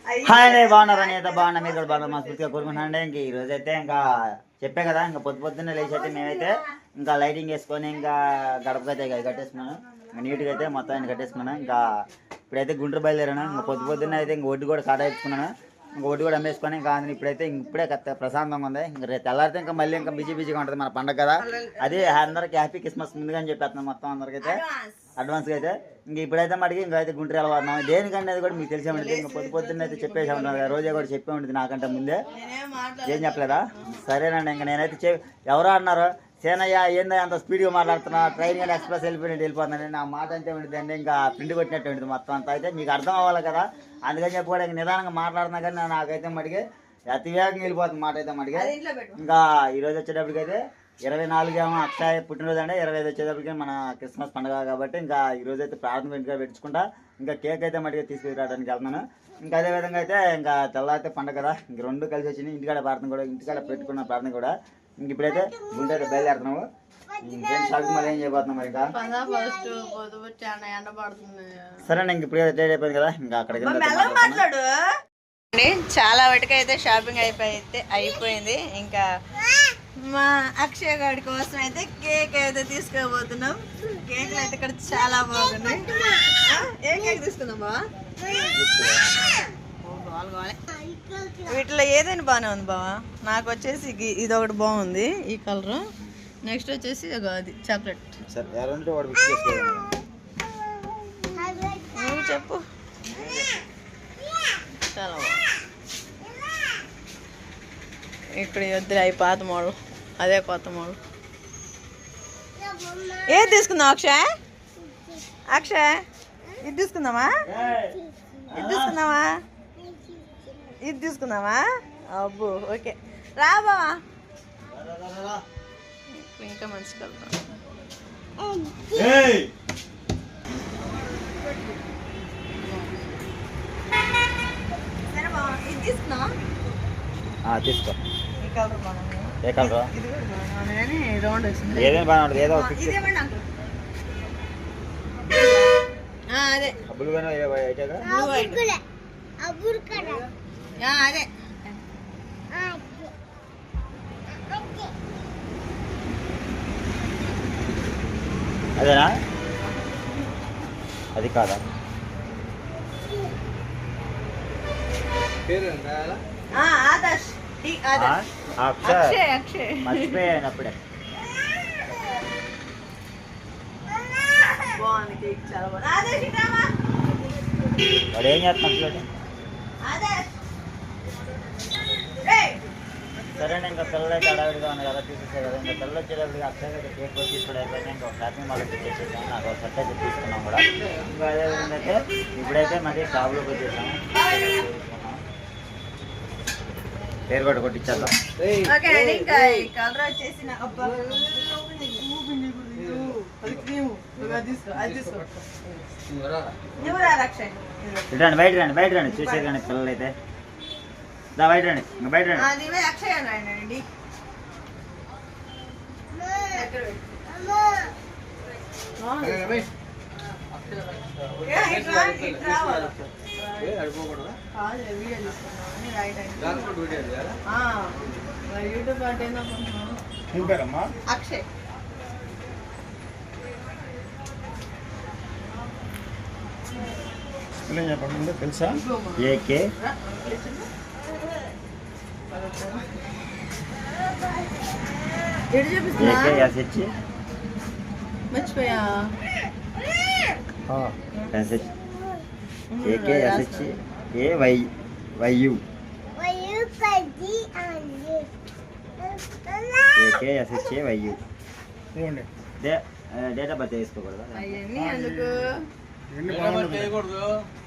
Hi అండి, బాగున్నారని అయితే బాగున్నా. మీరు కూడా బాగా మనస్ఫూర్తిగా కోరుకుంటున్నాండి. ఇంక ఈ రోజు అయితే ఇంకా చెప్పే కదా, ఇంకా పొద్దున్నే లేచి అయితే మేమైతే ఇంకా లైటింగ్ వేసుకొని ఇంకా గడపకైతే కట్టేసుకున్నాను. నీట్గా అయితే మొత్తం ఆయన కట్టేసుకున్నాను. ఇంకా ఇప్పుడైతే గుంటూరు బయలుదేరాను. ఇంకా పొద్దున్నే అయితే ఇంక ఒడ్డు కూడా కాటేసుకున్నాను. ఇంకా ఒడ్డు కూడా అమ్మేసుకొని ఇంకా ఇప్పుడే ప్రశాంతంగా ఉంది. ఇంకా రేపు తెల్లారితే ఇంకా మళ్ళీ ఇంకా బిజీగా ఉంటుంది మన పండుగ కదా. అదే అందరికి హ్యాపీ క్రిస్మస్ ముందుగా అని చెప్పేస్తున్నాం మొత్తం అందరికైతే అడ్వాన్స్గా అయితే. ఇంక ఇప్పుడైతే మటుకి ఇంకా అయితే గుంటూరు వెళ్ళబోతున్నాం. దేనికంటే అది కూడా మీకు తెలిసే ఉంటుంది. ఇంకా పొద్దున్న అయితే చెప్పేసి ఉంటుంది కదా, రోజే కూడా చెప్పే ఉంటుంది నాకంటే ముందే. ఏం చెప్పలేదా? సరేనండి. ఇంకా నేనైతే ఎవరో అన్నారు, సేనయ్య ఏందో అంత స్పీడ్గా మాట్లాడుతున్నా, ట్రైన్ కానీ ఎక్స్ప్రెస్ వెళ్ళిపోతున్నాను. నా మాట అంతే ఉంటుందండి, ఇంకా ప్రింట్ కొట్టినట్టు ఉంటుంది మొత్తం అంతా. అయితే మీకు అర్థం అవ్వాలి కదా, అందుకని చెప్పి కూడా నిదానంగా మాట్లాడుతున్నా కానీ నాకైతే మటుకి అతివేగంగా వెళ్ళిపోతుంది మాట అయితే మటుకి. ఇంకా ఈరోజు వచ్చేటప్పటికైతే 24 ఏమో అక్షయ్ పుట్టినరోజు అండి, 25 వచ్చేటప్పటికి మన క్రిస్మస్ పండుగ కాబట్టి ఇంకా ఈరోజు అయితే ప్రార్థన ఇంటిగా పెట్టుకుంటా. ఇంకా కేక్ అయితే మటుగా తీసుకురావడానికి వెళ్తున్నాను. ఇంకా అదే విధంగా అయితే ఇంకా తెల్లారితే పండుగ కదా, ఇంక రెండు కలిసి వచ్చింది. ఇంటికాడ ప్రార్థన కూడా, ఇంటికాడ పెట్టుకున్న ప్రార్థన కూడా. ఇంక ఇప్పుడైతే గుంటూరు బయలుదేరుతున్నాము. ఇంకేం షాపింగ్ మళ్ళీ ఏం చేయబోతున్నాం మరి ఇంకా. సరే ఇంక ఇప్పుడు డేట్ అయిపోయింది కదా, ఇంకా అక్కడికి చాలా వరకైతే షాపింగ్ అయిపోయింది. ఇంకా మా అక్షయ్ గారి కోసం అయితే కేక్ అయితే తీసుకోబోతున్నాం. కేక్లు అయితే ఇక్కడ చాలా బాగున్నాయి. ఏ కేక్ తీసుకుందామా? వీటిలో ఏదైనా బాగానే ఉంది బావా. నాకు వచ్చేసి ఇది ఒకటి బాగుంది, ఈ కలర్. నెక్స్ట్ వచ్చేసి అది చాక్లెట్. నువ్వు చెప్పు. చాలా బాగుంది. ఇక్కడ వద్దులే, అవి పాత మోడల్, అదే కొత్త మోడల్. ఏది తీసుకుందాం అక్షయ్? అక్షయ్ ఇది తీసుకుందామా? ఇది తీసుకుందామా? అబ్బో ఓకే రాబా. ఇంకా మంచి కలుద్దాం. సరే బాబా, ఇది తీసుకున్నావా? తీసుకో. ఈ కలర్ బాగుంది. ఏ కలర్? ఇది కూడా బాగుంది కానీ రౌండ్ వచ్చింది. ఏదైనా బాగా ఉంటుంది. ఏదో ఇదేమండి అంకుల్? అదే అదే అదేనా? అది కాదా? ఆదర్శ్ అక్షయ్ మర్చిపోయాను అప్పుడే. బాగుంది కేక్, చాలా బాగుంది. ఆదర్శ్ వాడు ఏం చేస్తున్నాడు? సరే ఇంకా పిల్లలు అయితే అడవిడిగా ఉన్నాయి కదా, తీసేసే కదా. ఇంకా పిల్లలు వచ్చేటప్పుడు అక్షయ్ అయితే కేక్ కూడా తీసుకుని అయిపోయింది. ఇంకా షాపింగ్ మాల్ చేసేసాము. నాకు ఒక సెట్ అయితే తీసుకున్నాం కూడా. ఇంకా అదేవిధంగా అయితే ఇప్పుడైతే మళ్ళీ షాప్లోకి వచ్చేసాము. పేరు కూడా కొట్టించేద్దాం. కలర్ వచ్చేసి బయట రండి చూసే కానీ పిల్లలు అయితే బయట రండి, ఇంకా బయట రండి. అక్షయ్ చెప్పండి తెలుసా? ఏకే మర్చిపోయా. వైయు డేట్ ఆఫ్ బర్త్ వేసుకోకూడదు. అవన్నీ అందుకు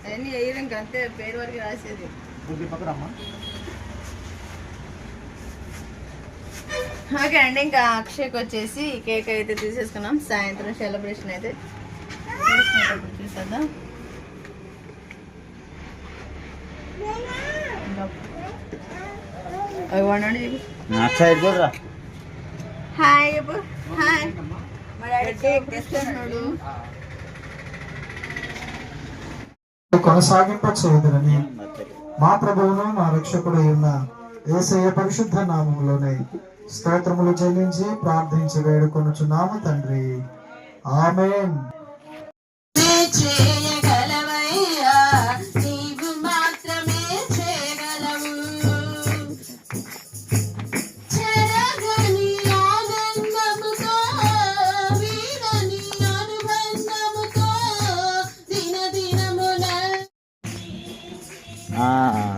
అవన్నీ వేయడం అంతే, పేరు వరకు రాసేది. ఓకే అండి, ఇంకా అక్షయ్కి వచ్చేసి కేక్ అయితే తీసేసుకున్నాం. సాయంత్రం సెలబ్రేషన్ అయితే చేసుకునేటప్పుడు చూసేద్దాం. హాయ్ హాయ్, మా డాడీ కేక్ తెస్తున్నాడు. కొనసాగింప చేయదురని మా ప్రభువును మా రక్షకుడు ఉన్న యేసయ్య పరిశుద్ధ నామములోనే స్తోత్రములు చెల్లించి ప్రార్థించి వేడుకొనుచున్నాము తండ్రి. ఆమేన్. చేయగలవయ్యా, నీవు మాత్రమే చేయగలవు. చెరగని ఆనందముతో, వీడని అనుబంధముతో దినదినమున.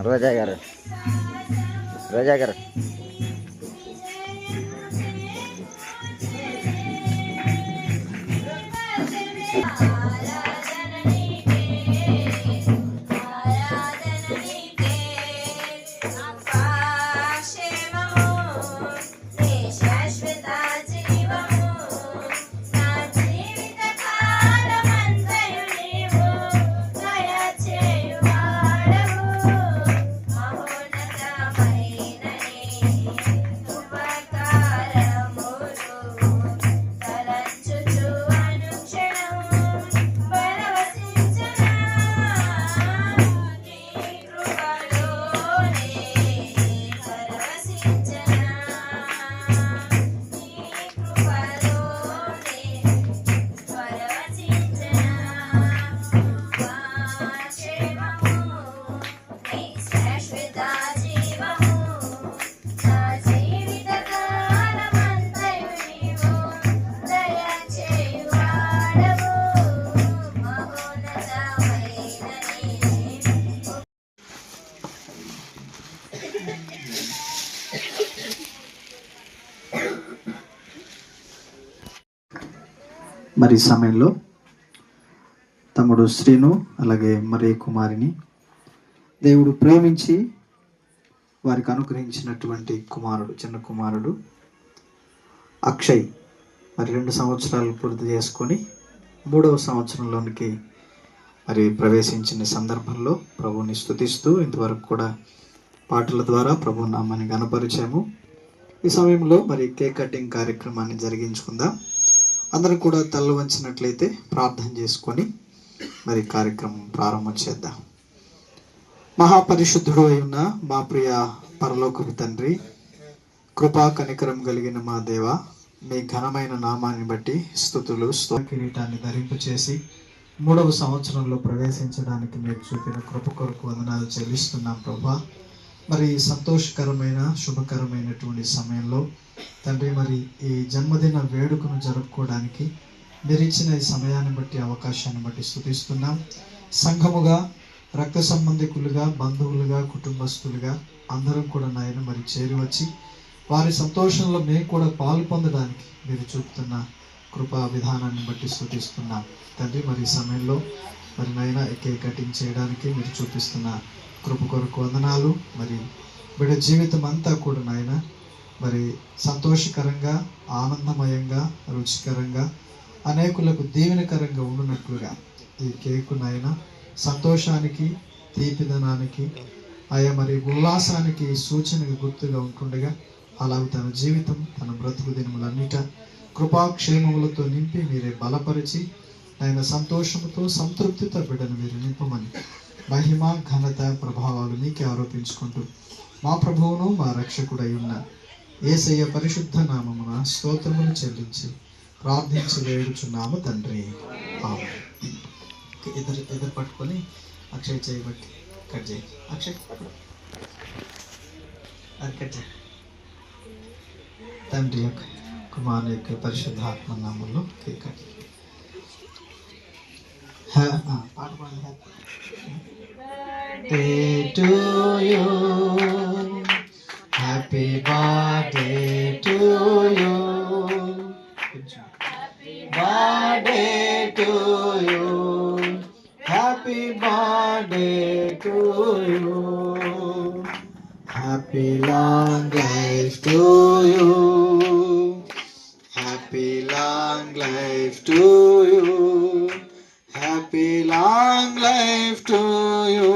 రోజా గారు, రోజా గారు, మరి ఈ సమయంలో తమ్ముడు శ్రీను అలాగే మరి కుమారిని దేవుడు ప్రేమించి వారికి అనుగ్రహించినటువంటి కుమారుడు, చిన్న కుమారుడు అక్షయ్ మరి 2 సంవత్సరాలు పూర్తి చేసుకొని 3వ సంవత్సరంలోనికి మరి ప్రవేశించిన సందర్భంలో ప్రభువుని స్తుతిస్తూ ఇంతవరకు కూడా పాటల ద్వారా ప్రభు నామాన్ని గణపరిచాము. ఈ సమయంలో మరి కేక్ కటింగ్ కార్యక్రమాన్ని జరిగించుకుందాం. అందరూ కూడా తల వంచినట్లయితే ప్రార్థన చేసుకొని మరి కార్యక్రమం ప్రారంభం చేద్దాం. మహాపరిశుద్ధుడు అయి ఉన్న మా ప్రియ పరలోకపు తండ్రి, కృపా కనికరం కలిగిన మా దేవ, మీ ఘనమైన నామాన్ని బట్టి స్తుతులు. కిరీటాన్ని ధరింపు చేసి 3వ సంవత్సరంలో ప్రవేశించడానికి మీరు చూపిన కృప కొరకు వందనాలు చెల్లిస్తున్నాం ప్రభా. మరి సంతోషకరమైన శుభకరమైనటువంటి సమయంలో తండ్రి మరి ఈ జన్మదిన వేడుకను జరుపుకోవడానికి మీరు ఇచ్చిన ఈ సమయాన్ని బట్టి, అవకాశాన్ని బట్టి స్తుతిస్తున్నాం. సంఘముగా, రక్త సంబంధికులుగా, బంధువులుగా, కుటుంబస్తులుగా అందరం కూడా నాయన మరి చేరి వచ్చి వారి సంతోషంలో మేము కూడా పాలు పొందడానికి మీరు చూపుతున్న కృపా విధానాన్ని బట్టి స్తుతిస్తున్నాం తండ్రి. మరి ఈ సమయంలో మరి నాయన కేక్ కటింగ్ చేయడానికి మీరు చూపిస్తున్న కృప కొరకు వందనాలు. మరి బిడ్డ జీవితం అంతా కూడా నాయన మరి సంతోషకరంగా, ఆనందమయంగా, రుచికరంగా, అనేకులకు దీవెనకరంగా ఉండునట్లుగా ఈ కేకు నాయన సంతోషానికి, తీపిదనానికి, ఆయా మరి ఉల్లాసానికి సూచనగా గుర్తుగా ఉంటుండగా అలాగే తన జీవితం, తన బ్రతుకు దినములన్నిట కృపాక్షేమములతో నింపి మీరే బలపరిచి ఆయన సంతోషముతో, సంతృప్తితో బిడ్డను మీరు నింపమని మహిమ, ఘనత, ప్రభావాలు మీకే ఆరోపించుకుంటూ మా ప్రభువును మా రక్షకుడై ఉన్న యేసయ్య పరిశుద్ధ నామమున స్తోత్రములు చెల్లించి ప్రార్థించి వేడుచున్నాము తండ్రి. ఆమేన్. ఎదురు పట్టుకొని అక్షయ్ చేయబట్టి కట్ చేయి. అక్షయ్ అది కట్ చేయి. తండ్రి యొక్క, కుమారుని యొక్క పరిశుద్ధాత్మ నామంలో కేక్ కట్. పాట పాడండి. To you, happy birthday to you, happy birthday to you, happy birthday to you, happy long life to you, happy long life to you, happy long life to you,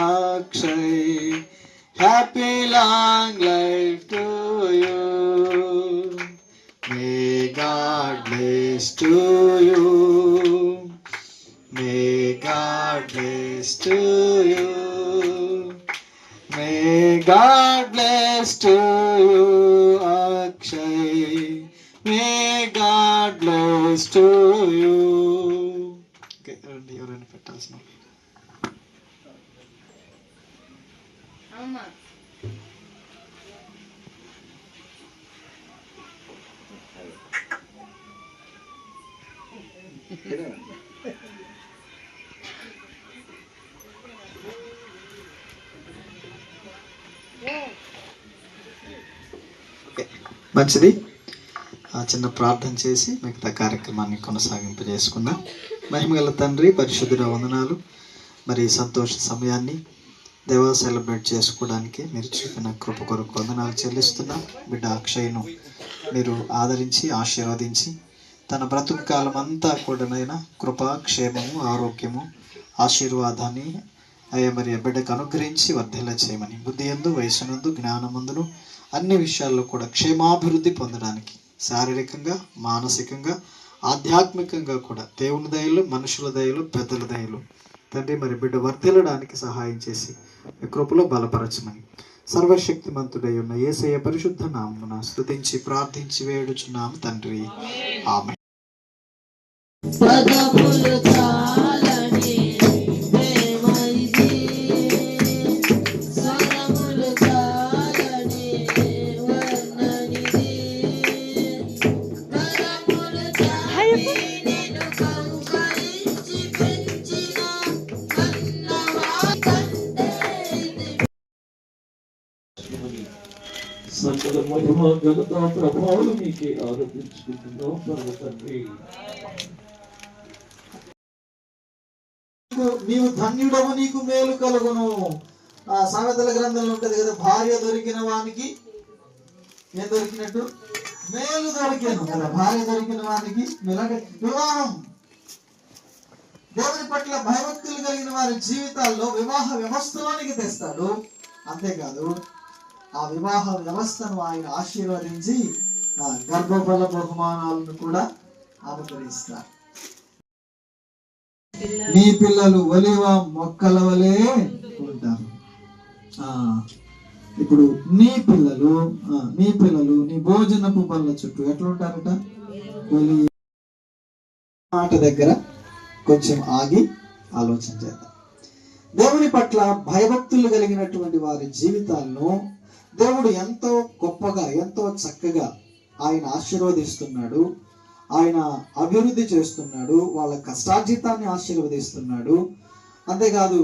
Akshay. Happy long life to you. May God bless to you. May God bless to you. God bless to you, Akshay. May God bless to you. Okay, ఎవరైనా పెట్టాల్సిన మంచిది. ఆ చిన్న ప్రార్థన చేసి మిగతా కార్యక్రమాన్ని కొనసాగింపజేసుకుందాం. మహిమగల తండ్రి, పరిశుద్ధుల వందనాలు. మరి సంతోష సమయాన్ని దేవా సెలబ్రేట్ చేసుకోవడానికి మీరు చూపిన కృప కొరకు వందనాలు చెల్లిస్తున్నాం. బిడ్డ అక్షయ్ను మీరు ఆదరించి ఆశీర్వదించి తన బ్రతుకు కాలం అంతా కూడానైనా కృప, క్షేమము, ఆరోగ్యము, ఆశీర్వాదాన్ని అయ్యా మరి బిడ్డకు అనుగ్రహించి వర్ధిల్ల చేయమని, బుద్ధి యందు, వయసునందు, జ్ఞానమందును అన్ని విషయాల్లో కూడా క్షేమాభివృద్ధి పొందడానికి శారీరకంగా, మానసికంగా, ఆధ్యాత్మికంగా కూడా దేవుని దయలు, మనుషుల దయలు, పెద్దల దయలు తండ్రి మరి బిడ్డ వర్ధిల్లడానికి సహాయం చేసి మీ కృపలో బలపరచమని సర్వశక్తిమంతుడై ఉన్న యేసయ్య పరిశుద్ధ నామమున స్తుతించి ప్రార్థించి వేడుచున్నాము తండ్రి. ఆమేన్. సకల మహిమ ఘనత ప్రభావాలు మీకే ఆరోపించుకుంటున్నాం పరమ తండ్రి. నీవు ధన్యుడవు, నీకు మేలు కలుగును. ఆ సామెతల గ్రంథంలో ఉంటది కదా, భార్య దొరికిన వానికి ఏం దొరికినట్టు మేలు దొరికాను కదా. భార్య దొరికిన వానికి మేలు. వివాహం దేవుని పట్ల భయభక్తులు కలిగిన వారి జీవితాల్లో వివాహ వ్యవస్థలోనికి తెస్తాడు. అంతేకాదు ఆ వివాహ వ్యవస్థను ఆయన ఆశీర్వదించి గర్భఫల బహుమానాలను కూడా అనుగ్రహిస్తారు. నీ పిల్లలు ఒలివ మొక్కల వలె ఉంటారు. ఇప్పుడు నీ పిల్లలు నీ భోజనపు బల్ల చుట్టూ ఎట్లా ఉంటారట? ఒలి మాట దగ్గర కొంచెం ఆగి ఆలోచన చేద్దాం. దేవుని పట్ల భయభక్తులు కలిగినటువంటి వారి జీవితాలను దేవుడు ఎంతో గొప్పగా, ఎంతో చక్కగా ఆయన ఆశీర్వదిస్తున్నాడు. ఆయన అభివృద్ధి చేస్తున్నాడు. వాళ్ళ కష్టార్జితాన్ని ఆశీర్వదిస్తున్నాడు. అంతేకాదు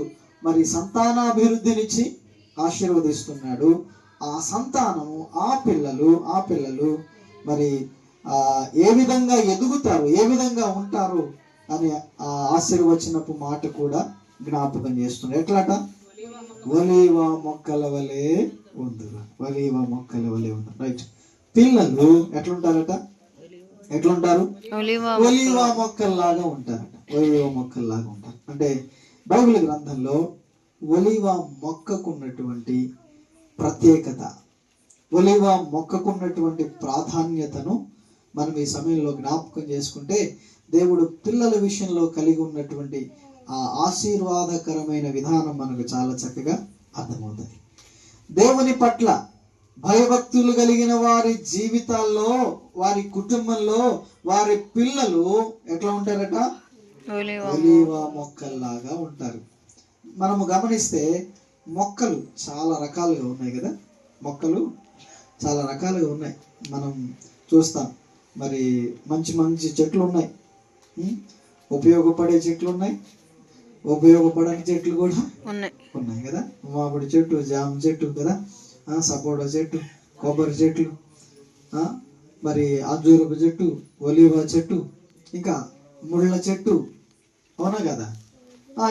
మరి సంతానాభివృద్ధినిచ్చి ఆశీర్వదిస్తున్నాడు. ఆ సంతానము, ఆ పిల్లలు మరి ఏ విధంగా ఎదుగుతారు, ఏ విధంగా ఉంటారు అని ఆ ఆశీర్వచనపు మాట కూడా జ్ఞాపకం చేస్తున్నాడు. ఎట్లాట? ఒలీవ మొక్కల వలె ఉందురు. ఒలీవ మొక్కల వలె ఉందరు. రైట్. పిల్లలు ఎట్లుంటారట? ఎట్లుంటారు? ఒలీవ మొక్కల్లాగా ఉంటారట. ఒలీవ మొక్కల్లాగా ఉంటారు. అంటే బైబిల్ గ్రంథంలో ఒలీవ మొక్కకున్నటువంటి ప్రత్యేకత, ఒలీవ మొక్కకున్నటువంటి ప్రాధాన్యతను మనం ఈ సమయంలో జ్ఞాపకం చేసుకుంటే దేవుడు పిల్లల విషయంలో కలిగి ఉన్నటువంటి ఆ ఆశీర్వాదకరమైన విధానం మనకు చాలా చక్కగా అర్థమవుతుంది. దేవుని పట్ల భయభక్తులు కలిగిన వారి జీవితాల్లో, వారి కుటుంబంలో వారి పిల్లలు ఎట్లా ఉంటారట? ఒలీవ మొక్కల్లాగా ఉంటారు. మనము గమనిస్తే మొక్కలు చాలా రకాలుగా ఉన్నాయి కదా. మొక్కలు చాలా రకాలుగా ఉన్నాయి. మనం చూస్తాం. మరి మంచి మంచి చెట్లు ఉన్నాయి, ఉపయోగపడే చెట్లు ఉన్నాయి, ఉపయోగపడని చెట్లు కూడా ఉన్నాయి కదా. మామిడి చెట్టు, జామ చెట్టు కదా, సపోటా చెట్టు, కొబ్బరి చెట్లు, మరి అంజూరపు చెట్టు, ఒలీవ చెట్టు, ఇంకా ముళ్ళ చెట్టు, అవునా కదా.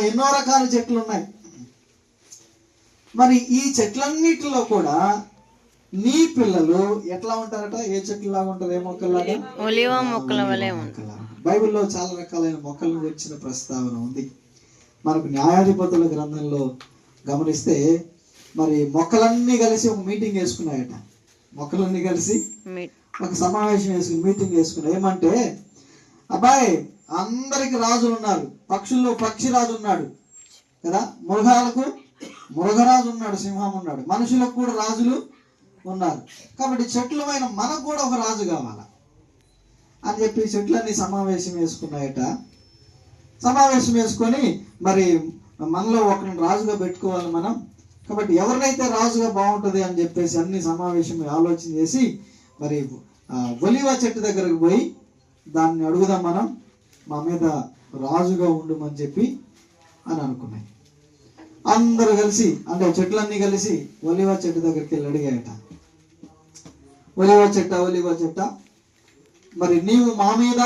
ఎన్నో రకాల చెట్లు ఉన్నాయి. మరి ఈ చెట్లన్నిటిలో కూడా నీ పిల్లలు ఎట్లా ఉంటారట? ఏ చెట్లులాగా ఉంటారు? ఏ మొక్కల్లాగా? ఒలీవ మొక్కల వలె ఉంటారు. బైబిల్లో చాలా రకాలైన మొక్కల గురించిన ప్రస్తావన ఉంది. మనకు న్యాయాధిపతుల గ్రంథంలో గమనిస్తే మరి మొక్కలన్నీ కలిసి ఒక మీటింగ్ వేసుకున్నాయట. మొక్కలన్నీ కలిసి ఒక సమావేశం వేసుకుని మీటింగ్ వేసుకున్నాయి. ఏమంటే, అబ్బాయి అందరికి రాజులు ఉన్నారు, పక్షుల్లో పక్షి రాజు ఉన్నాడు కదా, మృగాలకు మృగరాజు ఉన్నాడు, సింహం ఉన్నాడు, మనుషులకు కూడా రాజులు ఉన్నారు. కాబట్టి చెట్లమైన మనకు కూడా ఒక రాజు కావాలా అని చెప్పి చెట్లన్నీ సమావేశం వేసుకున్నాయట. సమావేశం వేసుకొని మరి మనలో ఒకరిని రాజుగా పెట్టుకోవాలి మనం. కాబట్టి ఎవరినైతే రాజుగా బాగుంటుంది అని చెప్పేసి అన్ని సమావేశం ఆలోచన చేసి మరి ఒలీవ చెట్టు దగ్గరకు పోయి దాన్ని అడుగుదాం, మనం మా మీద రాజుగా ఉండమని చెప్పి అని అనుకున్నాయి. అందరూ కలిసి అంటే చెట్లన్నీ కలిసి ఒలీవ చెట్టు దగ్గరికి వెళ్ళి అడిగాయట, ఒలీవ చెట్ట మరి నీవు మా మీద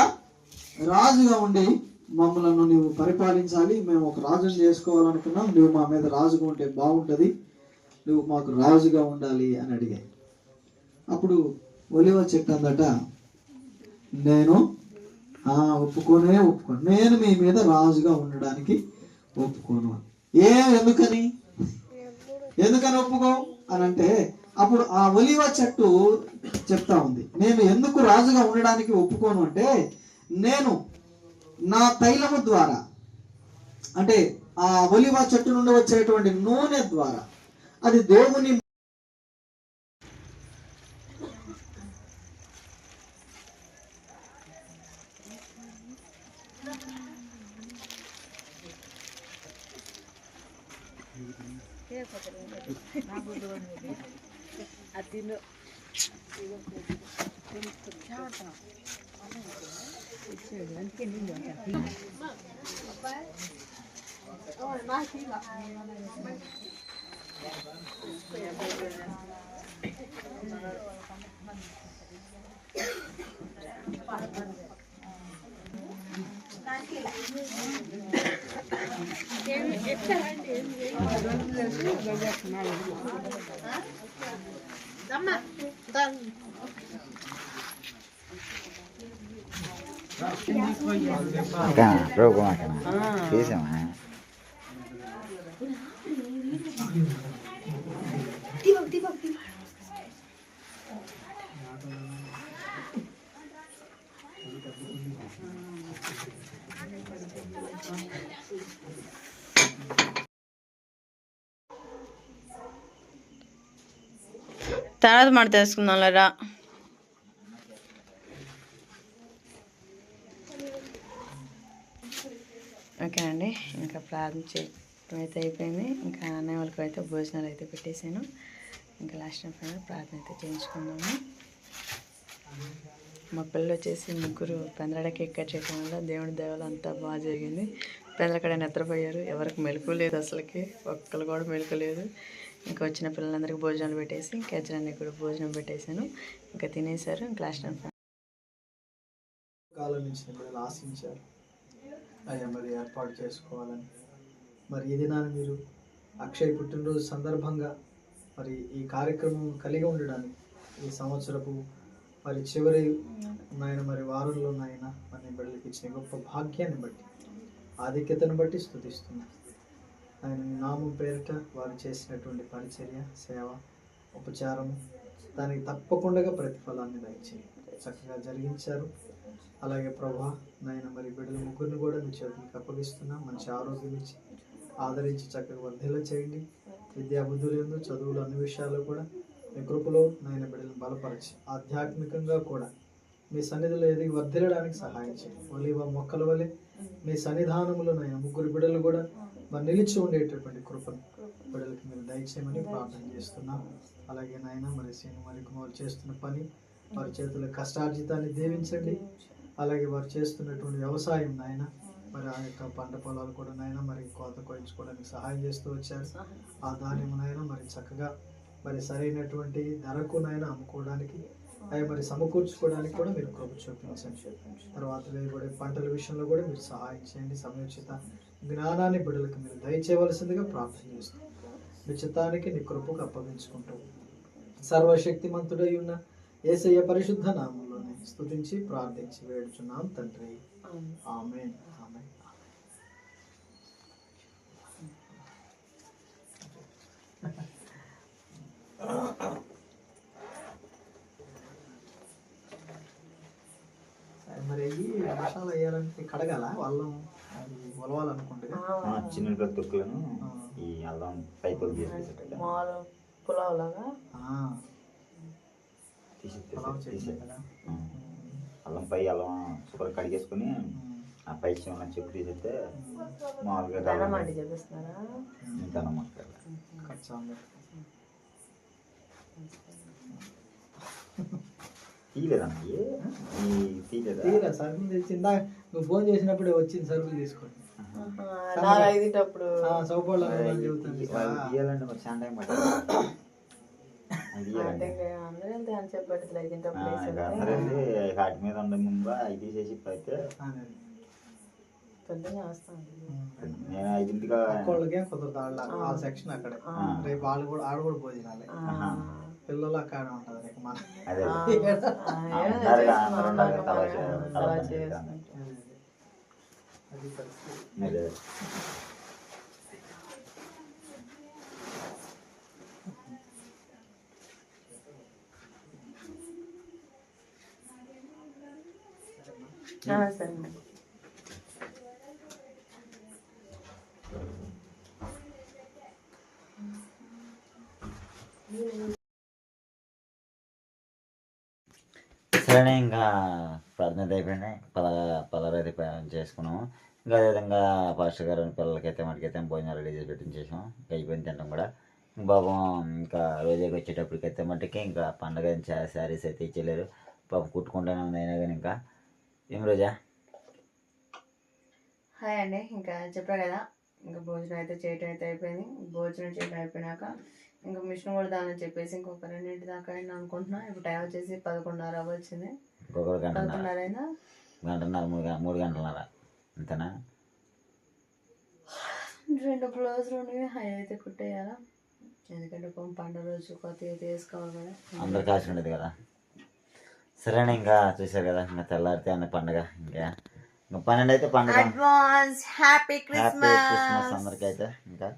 రాజుగా ఉండి మమ్మలను నీవు పరిపాలించాలి, మేము ఒక రాజుని చేసుకోవాలనుకున్నాం, నువ్వు మా మీద రాజుగా ఉంటే బాగుంటుంది, నువ్వు మాకు రాజుగా ఉండాలి అని అడిగాయి. అప్పుడు ఒలీవ చెట్టు అందట, నేను ఒప్పుకోను, నేను మీ మీద రాజుగా ఉండడానికి ఒప్పుకోను. ఎందుకని ఒప్పుకో అని అంటే అప్పుడు ఆ ఒలీవ చెట్టు చెప్తా ఉంది, నేను ఎందుకు రాజుగా ఉండడానికి ఒప్పుకోను అంటే, నేను నా తైలము ద్వారా అంటే ఆ ఒలీవ చెట్టు నుండి వచ్చేటువంటి నూనె ద్వారా అది దేవుని తర్వాత మాట తెలుసుకుందాం లేరా. ఓకే అండి, ఇంకా ప్రార్థన చేయడం అయితే అయిపోయింది. ఇంకా అన్నయ్య వాళ్ళకి అయితే భోజనాలు అయితే పెట్టేశాను. ఇంకా లాస్ట్ టైం పైన ప్రార్థన అయితే చేయించుకుందాము. మా పిల్లలు వచ్చేసి ముగ్గురు పెందలకి ఎక్కడ చేయడం వల్ల దేవుడి దేవాలు అంతా బాగా జరిగింది. పెందలకడ నిద్రపోయారు, ఎవరికి మెలకు లేదు, అసలుకి ఒక్కరు కూడా మెలకు లేదు. ఇంకా వచ్చిన పిల్లలందరికీ భోజనాలు పెట్టేసి ఇంకా యజమానికి కూడా భోజనం పెట్టేశాను. ఇంకా తినేశారు. ఇంకా లాస్ట్ టైం కాలం నుంచి మిమ్మల్ని ఆశించారు అయ్యా, మరి ఏర్పాటు చేసుకోవాలని మరి ఈ దినాన్ని మీరు అక్షయ్ పుట్టినరోజు సందర్భంగా మరి ఈ కార్యక్రమం కలిగి ఉండడానికి ఈ సంవత్సరపు మరి చివరి నాయన మరి వారంలో నాయన మరి బిడ్డలకి ఇచ్చిన గొప్ప భాగ్యాన్ని బట్టి ఆధిక్యతను బట్టి స్తుతిస్తున్నాను. ఆయన మీ నామం పేరిట వారు చేసినటువంటి పరిచర్య, సేవ, ఉపచారము దానికి తప్పకుండా ప్రతిఫలాన్ని దయచేయండి. చక్కగా జరిగించారు. అలాగే ప్రభా నాయన మరి బిడ్డల ముగ్గురిని కూడా మీ చేతులకు అప్పగిస్తున్నాం. మంచి ఆరోగ్యం ఇచ్చి ఆదరించి చక్కగా వర్ధేలా చేయండి. విద్యాబుద్ధులందు చదువులు అన్ని విషయాల్లో కూడా మీ కృపలో నాయన బిడ్డలను బలపరిచి ఆధ్యాత్మికంగా కూడా మీ సన్నిధిలో ఎదిగి వర్ధిల్లడానికి సహాయం చేయండి. ఒలీవ మొక్కల వలె మీ సన్నిధానములో నాయన ముగ్గురు బిడ్డలు కూడా మరి నిలిచి ఉండేటటువంటి కృపను బిడ్డలకి మీరు దయచేయమని ప్రార్థన చేస్తున్నాం. అలాగే నాయన మరి సీను మరి వారు చేస్తున్న పని, వారి చేతుల కష్టార్జితాన్ని దీవించండి. అలాగే వారు చేస్తున్నటువంటి వ్యవసాయం నాయన మరి ఆ యొక్క పంట పొలాలు కూడా నాయన మరి కోత కోయించుకోవడానికి సహాయం చేస్తూ వచ్చారు. ఆ ధాన్యం నాయన మరి చక్కగా మరి సరైనటువంటి ధరకు నాయన అమ్ముకోవడానికి అవి మరి సమకూర్చుకోవడానికి కూడా మీరు కృప చూపించండి. తర్వాత వేయబడే పంటల విషయంలో కూడా మీరు సహాయం చేయండి. సమయోచిత జ్ఞానాన్ని బిడ్డలకు మీరు దయచేయవలసిందిగా ప్రార్థన చేస్తాం. మీ చిత్తానికి నీ కృపకు అప్పగించుకుంటూ సర్వశక్తిమంతుడై ఉన్న యేసయ్య పరిశుద్ధ నామంలోనే స్తుతించి ప్రార్థించి వేడుచున్నాం తండ్రి. ఆమేన్. ఆమేన్. మరి ఈ మసాలా వేయాలంటే కడగాల వాళ్ళం ఒలవాలనుకుంటే చిన్న తొక్కులను ఈ అల్లం పైపులు తీసేసేట మామూలు పులావ్ లాగా అల్లం పై అల్లం శుభ్రం కడిగేసుకొని ఆ పై చిన్న చెప్పు తీసేస్తే మామూలుగా ధనమాట చూపిస్తున్నారా ఇంతనమాట తీయలేదండి తీయలేదా సరుకులు తెచ్చిందా నువ్వు ఫోన్ చేసినప్పుడే వచ్చింది సరుకులు తీసుకోండి నాకు ఐదింటప్పుడు సౌపాళ్ళు తీయాలంటే మరి చాలా టైం పడుతుంది అందరూ వెళ్తే అని చెప్పట్లేదు ఐదింటప్పుడు అందరండి వాటి మీద ఉండే ముందు అవి తీసేసి ఇప్పుడైతే పొద్దున్నే వస్తాను నేను 5ంటిగా ఒక్కళ్ళకేం కుదరదు వాళ్ళ సెక్షన్ అక్కడే రేపు వాళ్ళు కూడా ఆడ కూడా భోజనాలే పిల్లలు అక్కడ ఉంటుంది రేపు మన అది పరిస్థితి సరే సరే ఇంకా ప్రార్థన అయిపోయినాయి పదహారు అయితే చేసుకున్నాము ఇంకా అదేవిధంగా పాస్టర్ గారు పిల్లలకైతే మనకైతే భోజనాలు రెడీ చేసి పెట్టించేసాం ఇంకా అయిపోయింది తింటాం కూడా బాబు ఇంకా రోజుకి వచ్చేటప్పటికైతే మట్టుకి ఇంకా పండగ శారీస్ అయితే ఇచ్చలేరు పాపం కుట్టుకుంటూనే ఉంది అయినా కానీ ఇంకా ఏం రోజా హాయ్ అండి ఇంకా చెప్పా కదా ఇంకా భోజనం అయితే చేయటం అయితే అయిపోయింది భోజనం చేయటం అయిపోయినాక ఇంకా మిషన్ కూడా దాని చెప్పేసి ఇంకొక 2 దాకా అయినా అనుకుంటున్నా ఇప్పుడు టైం వచ్చేసి 11:30 వచ్చింది ఇంకొకరు 11:30 అయినా గంటన్నర 3 గంటలన్నర అంతేనా 2 బ్లౌజులు ఉన్నాయి హై అయితే కుట్టేయాలా ఎందుకంటే పండుగ రోజు కొత్త అయితే వేసుకోవాలి కదా అందరు కాల్చి ఉండేది కదా సరేనా ఇంకా చూసారు కదా ఇంకా తెల్లారితే అన్న పండుగ ఇంకా 12 అయితే పండుగ అడ్వాన్స్ హ్యాపీ క్రిస్మస్ అందరికీ అయితే ఇంకా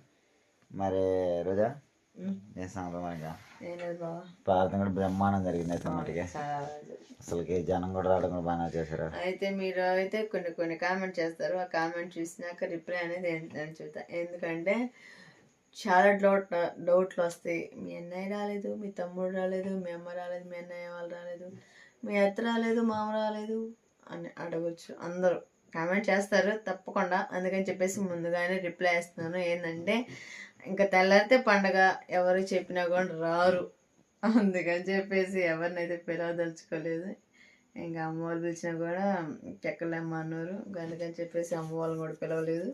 మరి రోజా ఇంకా ప్రార్థన కూడా బ్రహ్మాండం జరిగింది అయితే మటుకి అసలుకి జనం కూడా రావడం కూడా బాగా చేశారు అయితే మీరు అయితే కొన్ని కామెంట్ చేస్తారు ఆ కామెంట్ చూసినాక రిప్లై అనేది ఏంటని చూద్దాం ఎందుకంటే చాలా డౌట్లు వస్తాయి మీ అన్నయ్య రాలేదు మీ తమ్ముడు రాలేదు మీ అమ్మ రాలేదు మీ అన్నయ్య వాళ్ళు రాలేదు మీ అత్త రాలేదు మామ రాలేదు అని అడగచ్చు అందరూ కామెంట్ చేస్తారు తప్పకుండా అందుకని చెప్పేసి ముందుగానే రిప్లై ఇస్తున్నాను ఏంటంటే ఇంకా తెల్లారితే పండగ ఎవరు చెప్పినా కూడా రారు అందుకని చెప్పేసి ఎవరినైతే పిలవదలుచుకోలేదు ఇంకా అమ్మ వాళ్ళు పిలిచినా కూడా చెక్కలేమ్మ అన్నారు అందుకని చెప్పేసి అమ్మ వాళ్ళని కూడా పిలవలేదు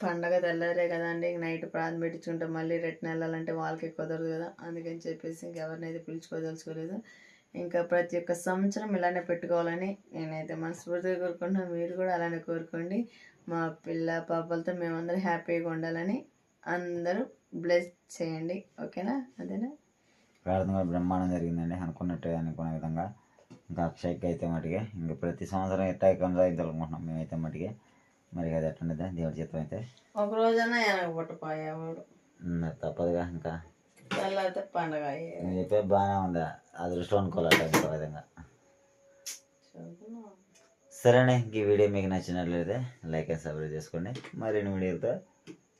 పండగ తెల్లారే కదండి నైట్ ప్రార్థన పెట్టించుకుంటే మళ్ళీ రిటర్న్ వెళ్ళాలంటే వాళ్ళకి కుదరదు కదా అందుకని చెప్పేసి ఇంకెవరినైతే పిలుచుకోదలుచుకోలేదు ఇంకా ప్రతి ఒక్క సంవత్సరం ఇలానే పెట్టుకోవాలని నేనైతే మనస్ఫూర్తిగా కోరుకుంటున్నాను మీరు కూడా అలానే కోరుకోండి మా పిల్ల పాపలతో మేమందరం హ్యాపీగా ఉండాలని అందరూ బ్లెస్ చేయండి ఓకేనా అదేనా ప్రార్థన కూడా బ్రహ్మాండం జరిగిందండి అనుకున్న విధంగా ఇంకా అక్షయ్కి అయితే మటుకే ఇంకా ప్రతి సంవత్సరం ఎట్టా కొనసాగించాలనుకుంటున్నాం మేమైతే మటుకే మరి అది ఎట్లుండదా దేవుడి చిత్రం అయితే ఒక రోజైనా పుట్టపోయేవాడు తప్పదుగా ఇంకా తెల్లారితే పండగ నేను చెప్పేది బాగానే ఉందా అదృష్టం అనుకోవాలట ఇంకో విధంగా సరేనే ఈ వీడియో మీకు నచ్చినట్లయితే లైక్ అండ్ సబ్స్క్రైబ్ చేసుకోండి మరిన్ని వీడియోలతో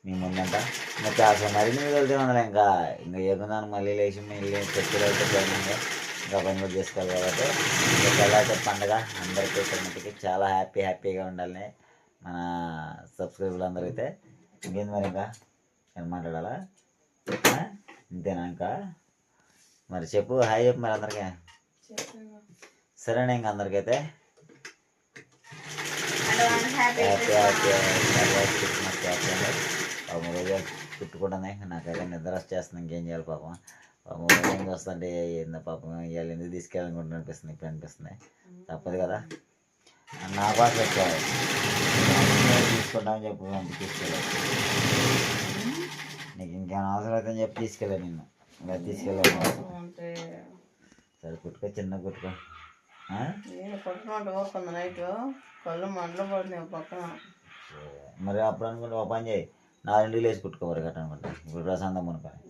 మీ ముందంట ఇంకా చాలా మరిన్ని వీడియోలతో ఉండాలి ఇంకా ఏమన్నా మళ్ళీ లేచి మళ్ళీ చర్చలు అయితే ఇంకా పని కూడా చేసుకోవాలి కాబట్టి ఇంకా తెల్లారితే పండుగ అందరికీ మట్టికి చాలా హ్యాపీగా ఉండాలని మన సబ్స్క్రైబర్లు అందరూ అయితే ఇంకేంది మరి ఇంకా నేను మాట్లాడాలా ఇంతేనా ఇంకా మరి చెప్పు హాయ్ చెప్పు మరి అందరికీ సరేనా ఇంకా అందరికైతే క్రిస్మస్ పాపం రోజు చుట్టుకుంటుంది నాకైతే నిద్ర వచ్చేస్తుంది ఇంకేం చేయాలి పాపం పాపం ఏం వస్తుంటే ఏందో పాపం ఇవాళ ఎందుకు తీసుకెళ్ళాలనుకుంటున్నా అనిపిస్తుంది ఇప్పుడు అనిపిస్తుంది తప్పదు కదా నా కోసం వచ్చావు తీసుకుంటామని చెప్పి తీసుకెళ్ళాను నీకు ఇంకేమైనా అవసరం అయితే చెప్పి తీసుకెళ్ళాను నిన్ను ఇంకా తీసుకెళ్ళాను సరే కుట్టుకో చిన్న కుట్టుకో కొట్టుకుంటూ నైట్ కళ్ళు మంటలు పడుతున్నాయి పక్కన మరి అప్పుడు అనుకుంటే ఒక పని చేయి 4 లేచి కుట్టుకోవాలి గట్ట అనుకుంటా ఇప్పుడు ప్రశాంతం అనుకోని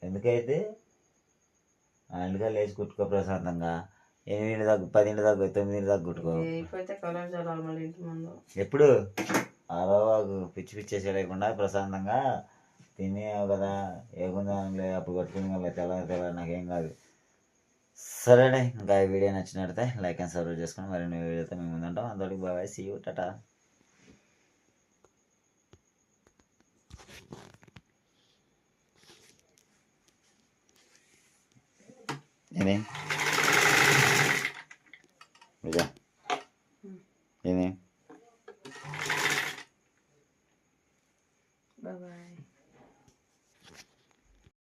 ఎందుకైతే 4 లేచి కుట్టుకో ప్రశాంతంగా 8 దాకా 10 దాకా 9 దాకా కుట్టుకో అయిపోతే కలర్ చల్లాలి మళ్ళీ ఇంటి ముందు ఎప్పుడు అరవకు పిచ్చి పిచ్చేసి లేకుండా ప్రశాంతంగా తినేవు కదా ఏముంది అప్పుడు కొట్టుకుని కదా తెల్ల నాకేం కాదు. సరేనే, ఇంకా ఈ వీడియో నచ్చినట్లయితే లైక్ అండ్ సబ్స్క్రైబ్ చేసుకొని మరిన్ని వీడియోతో మేము ముందుంటాం. అందరికి బాయ్, సీ యూ, టాటా. ఏమే